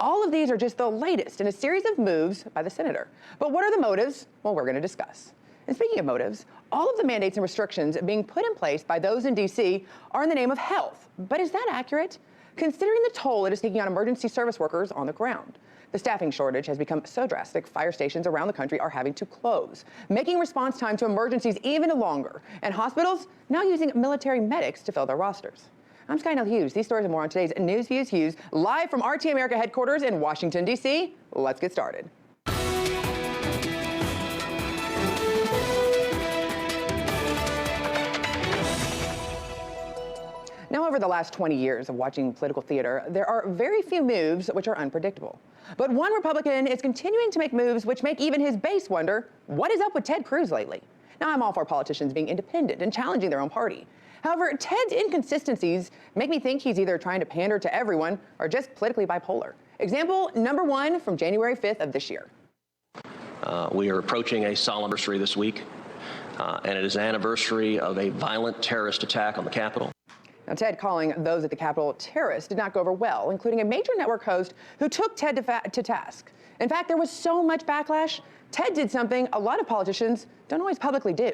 All of these are just the latest in a series of moves by the senator. But what are the motives? Well, we're going to discuss. And speaking of motives, all of the mandates and restrictions being put in place by those in D.C. are in the name of health. But is that accurate? Considering the toll it is taking on emergency service workers on the ground. The staffing shortage has become so drastic, fire stations around the country are having to close, making response time to emergencies even longer, and hospitals now using military medics to fill their rosters. I'm Skynell Hughes. These stories and more on today's News Views Hughes, live from RT America headquarters in Washington, D.C. Let's get started. Now, over the last 20 years of watching political theater, there are very few moves which are unpredictable. But one Republican is continuing to make moves which make even his base wonder, what is up with Ted Cruz lately? Now, I'm all for politicians being independent and challenging their own party. However, Ted's inconsistencies make me think he's either trying to pander to everyone or just politically bipolar. Example number one from January 5th of this year. We are approaching a solemn anniversary this week, and it is an anniversary of a violent terrorist attack on the Capitol. Now, Ted calling those at the Capitol terrorists did not go over well, including a major network host who took Ted to task. In fact, there was so much backlash, Ted did something a lot of politicians don't always publicly do.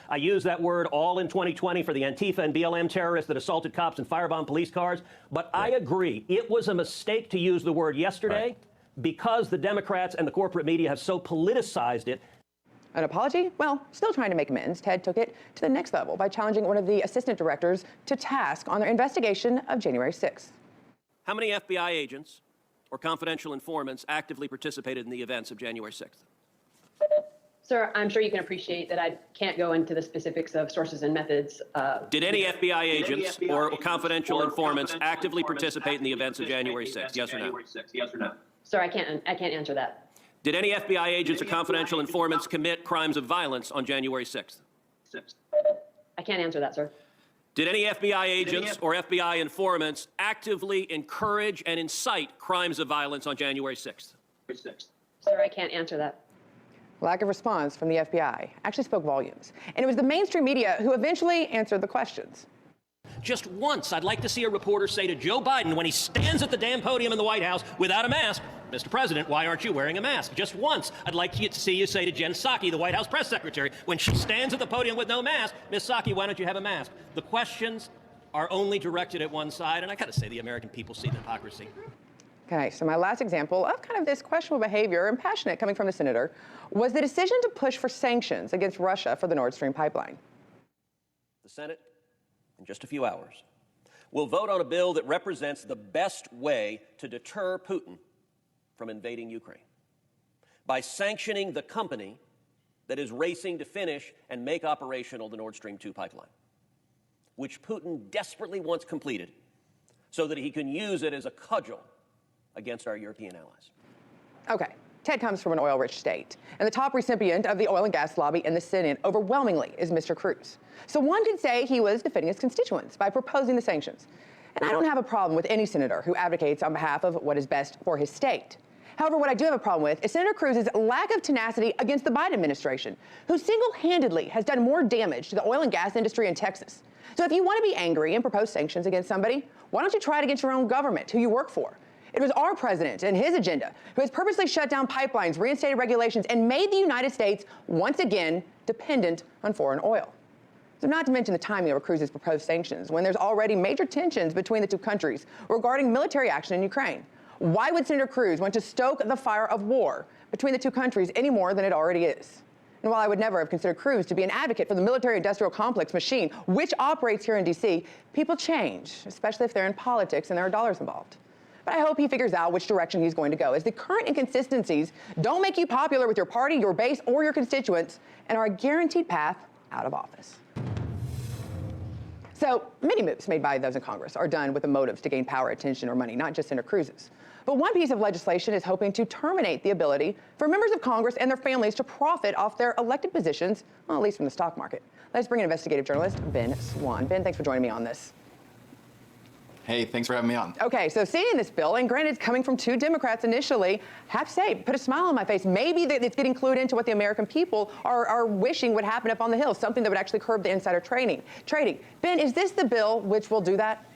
I use that word all in 2020 for the Antifa and BLM terrorists that assaulted cops and firebombed police cars. But I agree, it was a mistake to use the word yesterday because the Democrats and the corporate media have so politicized it. An apology? Well, still trying to make amends, Ted took it to the next level by challenging one of the assistant directors to task on their investigation of January 6th. How many FBI agents or confidential informants actively participated in the events of January 6th? Sir, I'm sure you can appreciate that I can't go into the specifics of sources and methods. Did any FBI agents or confidential informants actively participate in the events of January 6th? Yes or no? Sir, I can't answer that. Did any FBI agents or confidential informants commit crimes of violence on January 6th? I can't answer that, sir. Did any FBI agents or FBI informants actively encourage and incite crimes of violence on January 6th? Sir, I can't answer that. Lack of response from the FBI actually spoke volumes. And it was the mainstream media who eventually answered the questions. Just once, I'd like to see a reporter say to Joe Biden when he stands at the damn podium in the White House without a mask, Mr. President, why aren't you wearing a mask? Just once, I'd like to see you say to Jen Psaki, the White House press secretary, when she stands at the podium with no mask, Ms. Psaki, why don't you have a mask? The questions are only directed at one side, and I gotta say, the American people see the hypocrisy. Okay, so my last example of kind of this questionable behavior and passionate coming from the senator was the decision to push for sanctions against Russia for the Nord Stream pipeline. The Senate, in just a few hours, will vote on a bill that represents the best way to deter Putin from invading Ukraine by sanctioning the company that is racing to finish and make operational the Nord Stream 2 pipeline, which Putin desperately wants completed so that he can use it as a cudgel against our European allies. Okay, Ted comes from an oil-rich state, and the top recipient of the oil and gas lobby in the Senate overwhelmingly is Mr. Cruz. So one could say he was defending his constituents by proposing the sanctions. And I don't have a problem with any senator who advocates on behalf of what is best for his state. However, what I do have a problem with is Senator Cruz's lack of tenacity against the Biden administration, who single-handedly has done more damage to the oil and gas industry in Texas. So if you want to be angry and propose sanctions against somebody, why don't you try it against your own government, who you work for? It was our president and his agenda who has purposely shut down pipelines, reinstated regulations, and made the United States once again dependent on foreign oil. So not to mention the timing of Cruz's proposed sanctions, when there's already major tensions between the two countries regarding military action in Ukraine. Why would Senator Cruz want to stoke the fire of war between the two countries any more than it already is? And while I would never have considered Cruz to be an advocate for the military-industrial complex machine, which operates here in D.C., people change, especially if they're in politics and there are dollars involved. But I hope he figures out which direction he's going to go, as the current inconsistencies don't make you popular with your party, your base, or your constituents, and are a guaranteed path out of office. So many moves made by those in Congress are done with the motives to gain power, attention, or money, not just Senator Cruz's. But one piece of legislation is hoping to terminate the ability for members of Congress and their families to profit off their elected positions, well, at least from the stock market. Let's bring in investigative journalist Ben Swan. Ben, thanks for joining me on this. Hey, thanks for having me on. Okay, so seeing this bill, and granted it's coming from two Democrats initially, I have to say, put a smile on my face. Maybe that it's getting clued into what the American people are wishing would happen up on the Hill, something that would actually curb the insider trading. Ben, is this the bill which will do that?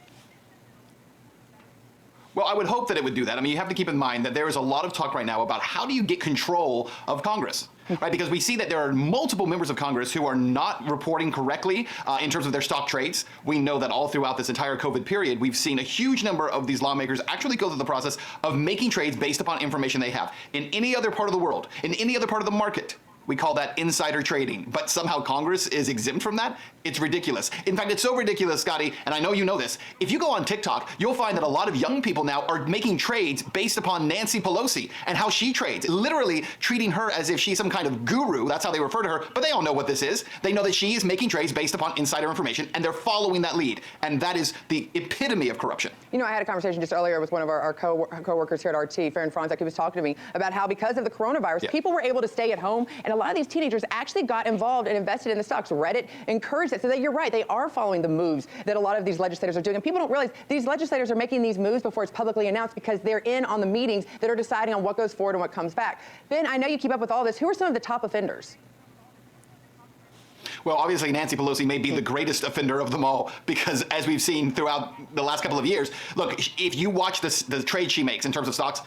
Well, I would hope that it would do that. I mean, you have to keep in mind that there is a lot of talk right now about how do you get control of Congress, right? Because we see that there are multiple members of Congress who are not reporting correctly in terms of their stock trades. We know that all throughout this entire COVID period, we've seen a huge number of these lawmakers actually go through the process of making trades based upon information they have. In any other part of the world, in any other part of the market, we call that insider trading, but somehow Congress is exempt from that? It's ridiculous. In fact, it's so ridiculous, Scotty, and I know you know this. If you go on TikTok, you'll find that a lot of young people now are making trades based upon Nancy Pelosi and how she trades, literally treating her as if she's some kind of guru. That's how they refer to her, but they all know what this is. They know that she is making trades based upon insider information, and they're following that lead, and that is the epitome of corruption. You know, I had a conversation just earlier with one of our co-workers here at RT, Farron Franzek, who was talking to me about how because of the coronavirus, people were able to stay at home, and a lot of these teenagers actually got involved and invested in the stocks. Reddit encouraged it, so that you're right, they are following the moves that a lot of these legislators are doing. And people don't realize these legislators are making these moves before it's publicly announced because they're in on the meetings that are deciding on what goes forward and what comes back. Ben, I know you keep up with all this. Who are some of the top offenders? Well, obviously, Nancy Pelosi may be the greatest offender of them all because, as we've seen throughout the last couple of years, look, if you watch the trade she makes in terms of stocks,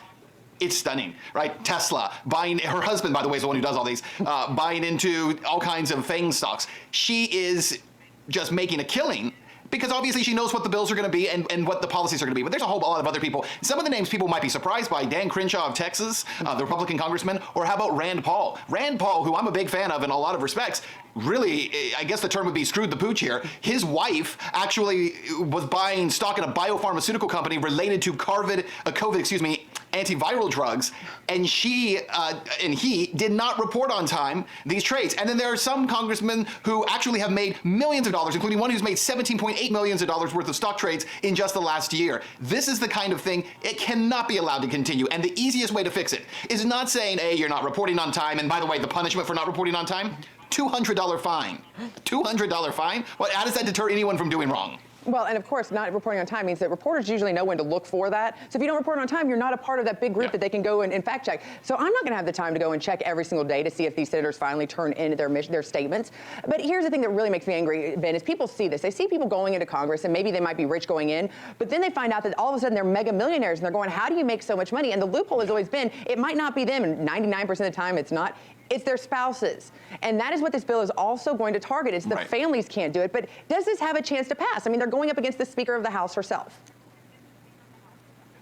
it's stunning, right? Tesla, buying, her husband, by the way, is the one who does all these, buying into all kinds of FANG stocks. She is just making a killing because obviously she knows what the bills are going to be and what the policies are going to be. But there's a whole lot of other people. Some of the names people might be surprised by: Dan Crenshaw of Texas, the Republican congressman, or how about Rand Paul? Rand Paul, who I'm a big fan of in a lot of respects, really, I guess the term would be screwed the pooch here. His wife actually was buying stock in a biopharmaceutical company related to COVID, antiviral drugs, and she and he did not report on time these trades. And then there are some congressmen who actually have made millions of dollars, including one who's made $17.8 million worth of stock trades in just the last year. This is the kind of thing, it cannot be allowed to continue. And the easiest way to fix it is not saying, hey, you're not reporting on time, and by the way, the punishment for not reporting on time, $200 fine. $200 fine? How does that deter anyone from doing wrong? Well, and of course, not reporting on time means that reporters usually know when to look for that. So if you don't report on time, you're not a part of that big group that they can go and fact check. So I'm not going to have the time to go and check every single day to see if these senators finally turn in their statements. But here's the thing that really makes me angry, Ben, is people see this. They see people going into Congress, and maybe they might be rich going in, but then they find out that all of a sudden they're mega millionaires, and they're going, how do you make so much money? And the loophole has always been, it might not be them, and 99% of the time it's not. It's their spouses. And that is what this bill is also going to target. It's the families can't do it. But does this have a chance to pass? I mean, they're going up against the Speaker of the House herself.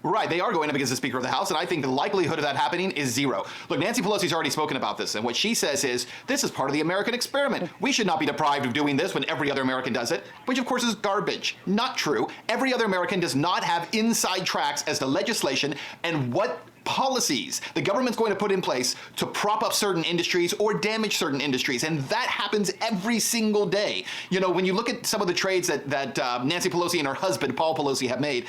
Right, they are going up against the Speaker of the House, and I think the likelihood of that happening is zero. Look, Nancy Pelosi's already spoken about this, and what she says is, this is part of the American experiment. We should not be deprived of doing this when every other American does it, which of course is garbage. Not true. Every other American does not have inside tracks as to legislation and what policies the government's going to put in place to prop up certain industries or damage certain industries, and that happens every single day. You know, when you look at some of the trades that Nancy Pelosi and her husband, Paul Pelosi, have made,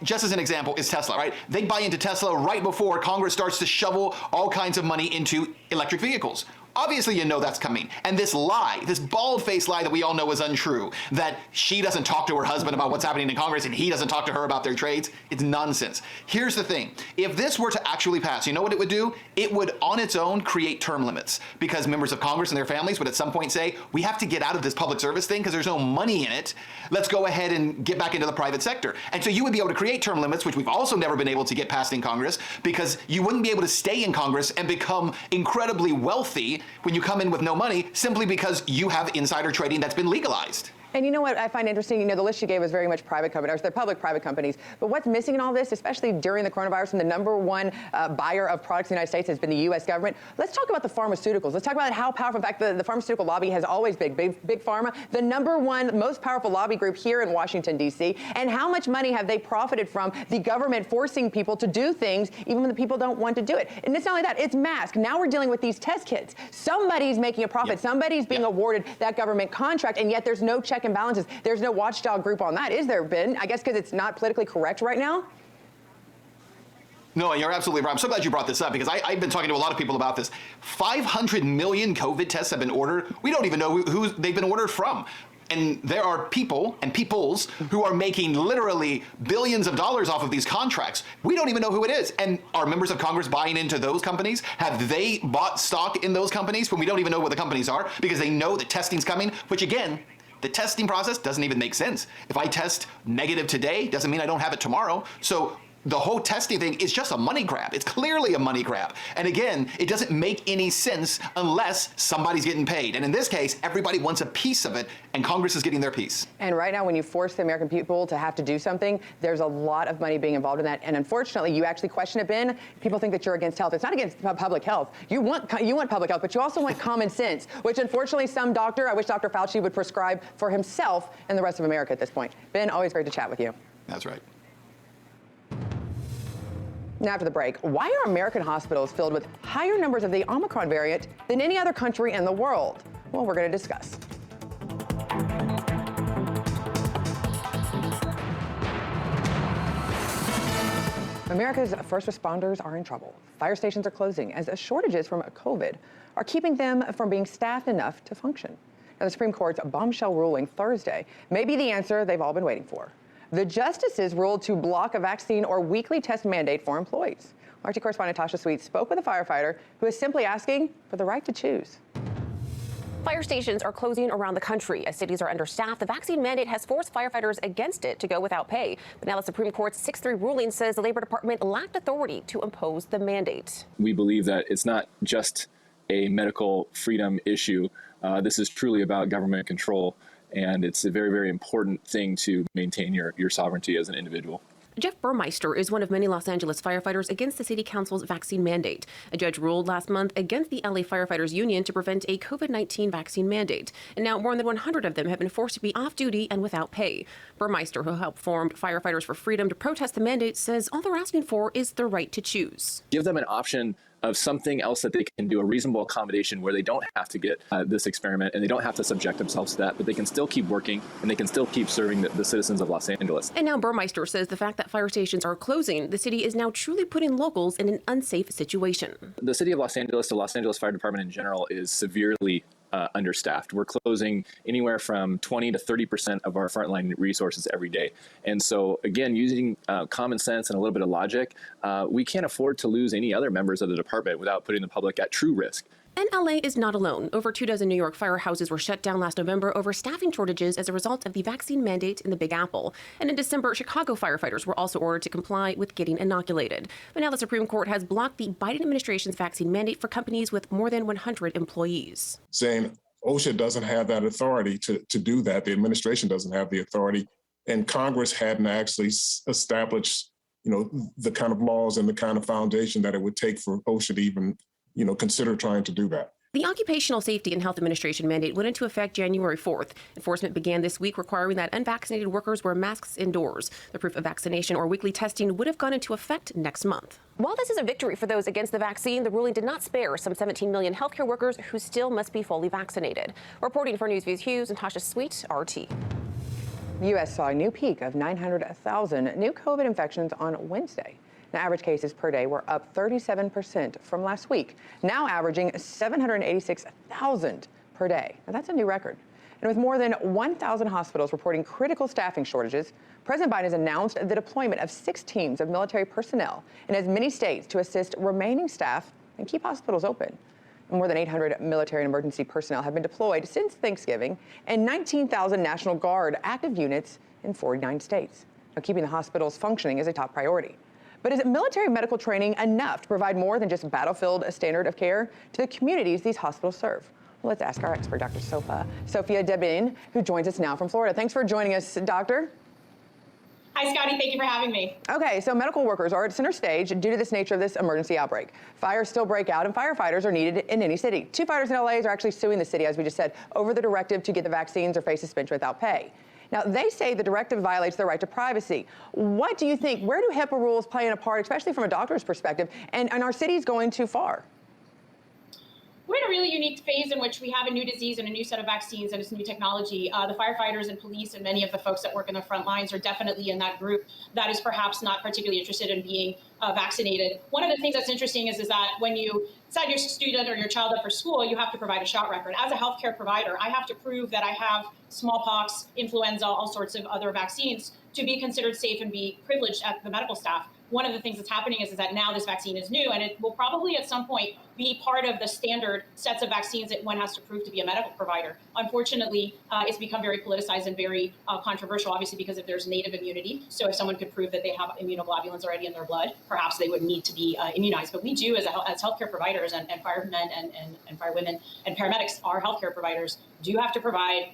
just as an example, is Tesla, right? They buy into Tesla right before Congress starts to shovel all kinds of money into electric vehicles. Obviously, you know that's coming. And this lie, this bald-faced lie that we all know is untrue, that she doesn't talk to her husband about what's happening in Congress and he doesn't talk to her about their trades, it's nonsense. Here's the thing. If this were to actually pass, you know what it would do? It would, on its own, create term limits, because members of Congress and their families would at some point say, we have to get out of this public service thing because there's no money in it. Let's go ahead and get back into the private sector. And so you would be able to create term limits, which we've also never been able to get passed in Congress, because you wouldn't be able to stay in Congress and become incredibly wealthy when you come in with no money simply because you have insider trading that's been legalized. And you know what I find interesting? You know, the list you gave was very much private companies, they're public-private companies. But what's missing in all this, especially during the coronavirus, and the number one buyer of products in the United States has been the U.S. government. Let's talk about the pharmaceuticals. Let's talk about how powerful, in fact, the pharmaceutical lobby has always been big pharma, the number one most powerful lobby group here in Washington, D.C. And how much money have they profited from the government forcing people to do things even when the people don't want to do it? And it's not only that, it's masks. Now we're dealing with these test kits. Somebody's making a profit. Somebody's being awarded that government contract, and yet there's no check and balances. There's no watchdog group on that, is there, Ben? I guess because it's not politically correct right now? No, you're absolutely right. I'm so glad you brought this up because I've been talking to a lot of people about this. 500 million COVID tests have been ordered. We don't even know who they've been ordered from. And there are people and peoples who are making literally billions of dollars off of these contracts. We don't even know who it is. And are members of Congress buying into those companies? Have they bought stock in those companies when we don't even know what the companies are because they know that testing's coming, which again, the testing process doesn't even make sense. If I test negative today, doesn't mean I don't have it tomorrow. So The whole testing thing is just a money grab. It's clearly a money grab. And again, it doesn't make any sense unless somebody's getting paid. And in this case, everybody wants a piece of it, and Congress is getting their piece. And right now, when you force the American people to have to do something, there's a lot of money being involved in that. And unfortunately, you actually question it, Ben. People think that you're against health. It's not against public health. You want public health, but you also want common sense, which unfortunately some doctor, I wish Dr. Fauci would prescribe for himself and the rest of America at this point. Ben, always great to chat with you. That's right. Now, after the break, why are American hospitals filled with higher numbers of the Omicron variant than any other country in the world? Well, we're going to discuss. America's first responders are in trouble. Fire stations are closing as shortages from COVID are keeping them from being staffed enough to function. Now, the Supreme Court's bombshell ruling Thursday may be the answer they've all been waiting for. The justices ruled to block a vaccine or weekly test mandate for employees. RT correspondent Tasha Sweet spoke with a firefighter who is simply asking for the right to choose. Fire stations are closing around the country as cities are understaffed. The vaccine mandate has forced firefighters against it to go without pay. But now the Supreme Court's 6-3 ruling says the Labor Department lacked authority to impose the mandate. We believe that it's not just a medical freedom issue. This is truly about government control. And it's a very, very important thing to maintain your sovereignty as an individual. Jeff Burmeister is one of many Los Angeles firefighters against the city council's vaccine mandate. A judge ruled last month against the LA Firefighters Union to prevent a COVID-19 vaccine mandate. And now more than 100 of them have been forced to be off duty and without pay. Burmeister, who helped form Firefighters for Freedom to protest the mandate, says all they're asking for is the right to choose. Give them an option of something else that they can do, a reasonable accommodation where they don't have to get this experiment and they don't have to subject themselves to that, but they can still keep working and they can still keep serving the citizens of Los Angeles. And now Burmeister says the fact that fire stations are closing, the city is now truly putting locals in an unsafe situation. The city of Los Angeles, the Los Angeles Fire Department in general, is severely understaffed. We're closing anywhere from 20 to 30% of our frontline resources every day. And so, again, using common sense and a little bit of logic, we can't afford to lose any other members of the department without putting the public at true risk. And LA is not alone. Over 24 New York firehouses were shut down last November over staffing shortages as a result of the vaccine mandate in the Big Apple. And in December, Chicago firefighters were also ordered to comply with getting inoculated. But now the Supreme Court has blocked the Biden administration's vaccine mandate for companies with more than 100 employees. Saying OSHA doesn't have that authority to do that. The administration doesn't have the authority. And Congress hadn't actually established, the kind of laws and the kind of foundation that it would take for OSHA to even consider trying to do that. The Occupational Safety and Health Administration mandate went into effect January 4th. Enforcement began this week requiring that unvaccinated workers wear masks indoors. The proof of vaccination or weekly testing would have gone into effect next month. While this is a victory for those against the vaccine, the ruling did not spare some 17 million healthcare workers who still must be fully vaccinated. Reporting for Newsview's Hughes and Tasha Sweet, RT. The U.S. saw a new peak of 900,000 new COVID infections on Wednesday. Now, average cases per day were up 37% from last week, now averaging 786,000 per day. Now, that's a new record. And with more than 1,000 hospitals reporting critical staffing shortages, President Biden has announced the deployment of 6 teams of military personnel in as many states to assist remaining staff and keep hospitals open. More than 800 military and emergency personnel have been deployed since Thanksgiving, and 19,000 National Guard active units in 49 states. Now, keeping the hospitals functioning is a top priority. But is military medical training enough to provide more than just battlefield standard of care to the communities these hospitals serve? Well, let's ask our expert, Dr. Sophia Debin, who joins us now from Florida. Thanks for joining us, Doctor. Hi, Scotty. Thank you for having me. Okay, so medical workers are at center stage due to this nature of this emergency outbreak. Fires still break out, and firefighters are needed in any city. 2 fighters in LA are actually suing the city, as we just said, over the directive to get the vaccines or face suspension without pay. Now, they say the directive violates their right to privacy. What do you think? Where do HIPAA rules play a part, especially from a doctor's perspective? And are cities going too far? We're in a really unique phase in which we have a new disease and a new set of vaccines and it's new technology. The firefighters and police and many of the folks that work in the front lines are definitely in that group that is perhaps not particularly interested in being vaccinated. One of the things that's interesting is that when you sign your student or your child up for school, you have to provide a shot record. As a healthcare provider, I have to prove that I have smallpox, influenza, all sorts of other vaccines to be considered safe and be privileged at the medical staff. one of the things that's happening is that now this vaccine is new, and it will probably at some point be part of the standard sets of vaccines that one has to prove to be a medical provider. Unfortunately, it's become very politicized and very controversial, obviously, because if there's native immunity. So if someone could prove that they have immunoglobulins already in their blood, perhaps they would need to be immunized. But we do, as healthcare providers and firemen and firewomen and paramedics, our healthcare providers do have to provide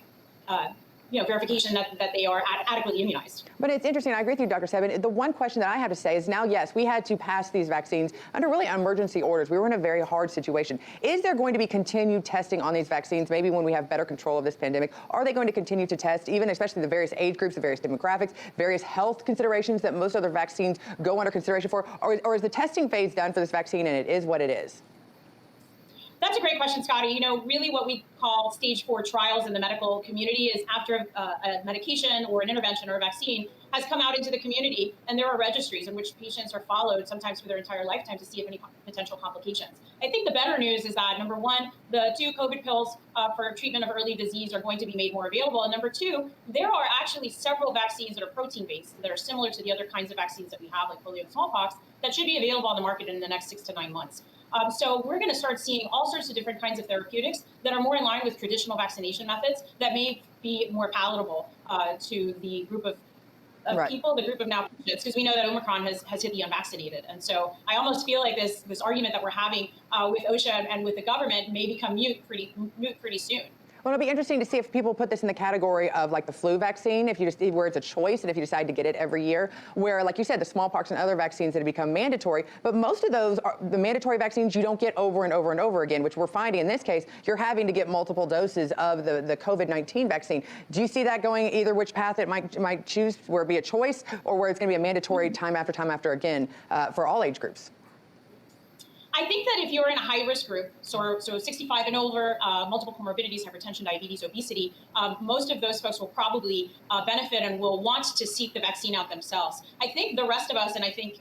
verification that they are adequately immunized. But it's interesting. I agree with you, Dr. Sebin. The one question that I have to say is now, yes, we had to pass these vaccines under really emergency orders. We were in a very hard situation. Is there going to be continued testing on these vaccines, maybe when we have better control of this pandemic? Are they going to continue to test, even especially the various age groups, the various demographics, various health considerations that most other vaccines go under consideration for? Or is the testing phase done for this vaccine and it is what it is? That's a great question, Scotty. Really what we call stage 4 trials in the medical community is after a medication or an intervention or a vaccine has come out into the community, and there are registries in which patients are followed sometimes for their entire lifetime to see if any potential complications. I think the better news is that, number one, the 2 COVID pills for treatment of early disease are going to be made more available. And number 2, there are actually several vaccines that are protein-based that are similar to the other kinds of vaccines that we have, like polio and smallpox, that should be available on the market in the next 6 to 9 months. So we're going to start seeing all sorts of different kinds of therapeutics that are more in line with traditional vaccination methods that may be more palatable to the group of right. people, the group of now patients, because we know that Omicron has hit the unvaccinated. And so I almost feel like this argument that we're having with OSHA and with the government may become moot pretty soon. Well, it'll be interesting to see if people put this in the category of like the flu vaccine, where it's a choice and if you decide to get it every year, where, like you said, the smallpox and other vaccines that have become mandatory, but most of those are the mandatory vaccines you don't get over and over and over again, which we're finding in this case, you're having to get multiple doses of the COVID-19 vaccine. Do you see that going either which path it might choose, where it be a choice or where it's going to be a mandatory time after again for all age groups? I think that if you're in a high-risk group, so 65 and over, multiple comorbidities, hypertension, diabetes, obesity, most of those folks will probably benefit and will want to seek the vaccine out themselves. I think the rest of us, and I think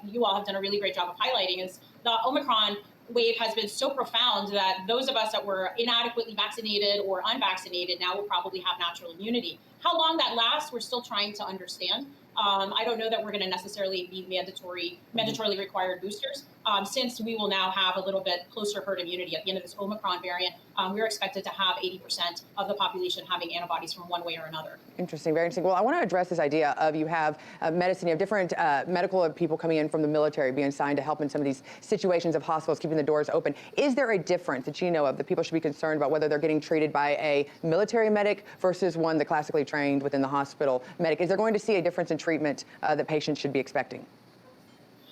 you all have done a really great job of highlighting, is the Omicron wave has been so profound that those of us that were inadequately vaccinated or unvaccinated now will probably have natural immunity. How long that lasts, we're still trying to understand. I don't know that we're going to necessarily be mandatorily required boosters, since we will now have a little bit closer herd immunity at the end of this Omicron variant. We're expected to have 80% of the population having antibodies from one way or another. Interesting, very interesting. Well, I want to address this idea of you have medicine, you have different medical people coming in from the military being assigned to help in some of these situations of hospitals, keeping the doors open. Is there a difference that you know of that people should be concerned about whether they're getting treated by a military medic versus one that classically trained within the hospital medic? Is there going to see a difference in treatment that patients should be expecting?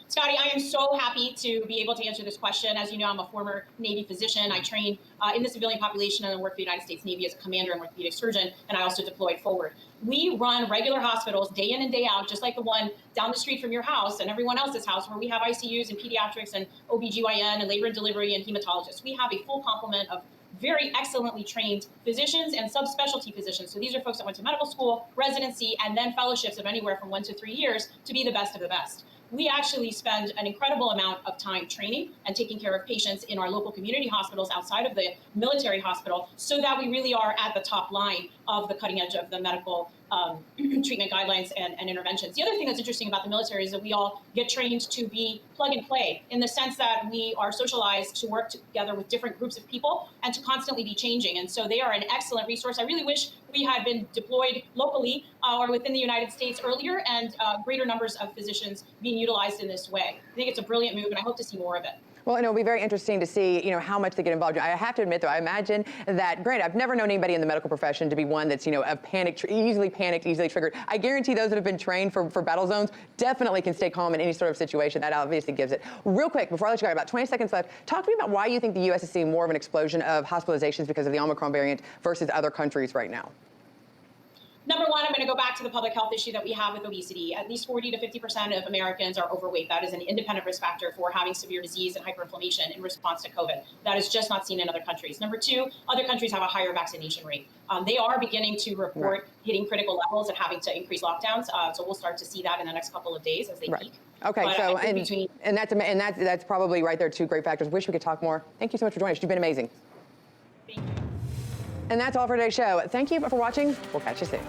Scotty, I am so happy to be able to answer this question. As you know, I'm a former Navy physician. I trained in the civilian population and worked for the United States Navy as a commander and orthopedic surgeon, and I also deployed forward. We run regular hospitals day in and day out, just like the one down the street from your house and everyone else's house, where we have ICUs and pediatrics and OBGYN and labor and delivery and hematologists. We have a full complement of very excellently trained physicians and subspecialty physicians. So these are folks that went to medical school, residency, and then fellowships of anywhere from 1 to 3 years to be the best of the best. We actually spend an incredible amount of time training and taking care of patients in our local community hospitals outside of the military hospital, so that we really are at the top line of the cutting edge of the medical treatment guidelines and interventions. The other thing that's interesting about the military is that we all get trained to be plug and play, in the sense that we are socialized to work together with different groups of people and to constantly be changing. And so they are an excellent resource. I really wish we had been deployed locally or within the United States earlier, and greater numbers of physicians being utilized in this way. I think it's a brilliant move, and I hope to see more of it. Well, and it'll be very interesting to see, how much they get involved. I have to admit, though, I imagine that, granted, I've never known anybody in the medical profession to be one that's, easily panicked, easily triggered. I guarantee those that have been trained for battle zones definitely can stay calm in any sort of situation. That obviously gives it. Real quick, before I let you go, about 20 seconds left, talk to me about why you think the U.S. is seeing more of an explosion of hospitalizations because of the Omicron variant versus other countries right now. Number one, I'm going to go back to the public health issue that we have with obesity. At least 40 to 50% of Americans are overweight. That is an independent risk factor for having severe disease and hyperinflammation in response to COVID. That is just not seen in other countries. Number two, other countries have a higher vaccination rate. They are beginning to report hitting critical levels and having to increase lockdowns. So we'll start to see that in the next couple of days as they peak. Okay, but so that's probably right there, two great factors. Wish we could talk more. Thank you so much for joining us. You've been amazing. Thank you. And that's all for today's show. Thank you for watching. We'll catch you soon.